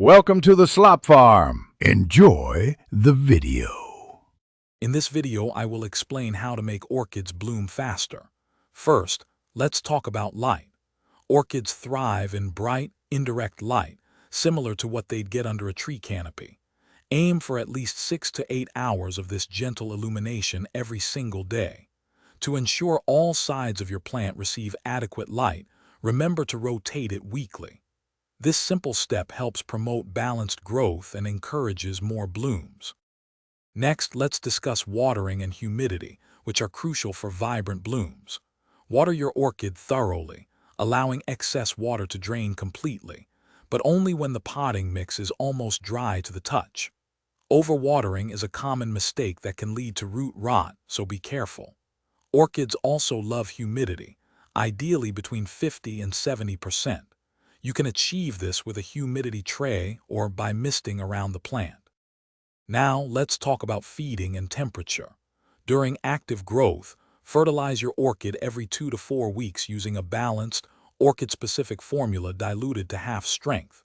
Welcome to the Slop Farm. Enjoy the video. In this video, I will explain how to make orchids bloom faster. First, let's talk about light. Orchids thrive in bright, indirect light, similar to what they'd get under a tree canopy. Aim for at least 6 to 8 hours of this gentle illumination every single day. To ensure all sides of your plant receive adequate light, remember to rotate it weekly. This simple step helps promote balanced growth and encourages more blooms. Next, let's discuss watering and humidity, which are crucial for vibrant blooms. Water your orchid thoroughly, allowing excess water to drain completely, but only when the potting mix is almost dry to the touch. Overwatering is a common mistake that can lead to root rot, so be careful. Orchids also love humidity, ideally between 50 and 70%. You can achieve this with a humidity tray or by misting around the plant. Now, let's talk about feeding and temperature. During active growth, fertilize your orchid every 2 to 4 weeks using a balanced, orchid-specific formula diluted to half strength.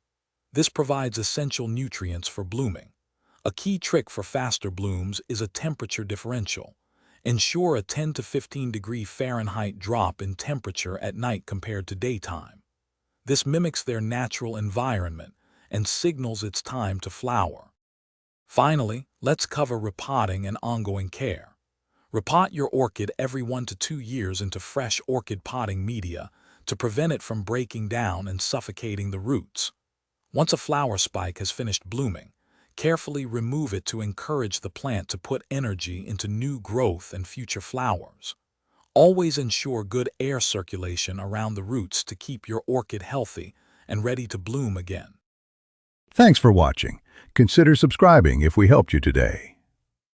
This provides essential nutrients for blooming. A key trick for faster blooms is a temperature differential. Ensure a 10 to 15 degree Fahrenheit drop in temperature at night compared to daytime. This mimics their natural environment and signals it's time to flower. Finally, let's cover repotting and ongoing care. Repot your orchid every 1 to 2 years into fresh orchid potting media to prevent it from breaking down and suffocating the roots. Once a flower spike has finished blooming, carefully remove it to encourage the plant to put energy into new growth and future flowers. Always ensure good air circulation around the roots to keep your orchid healthy and ready to bloom again. Thanks for watching. Consider subscribing if we helped you today.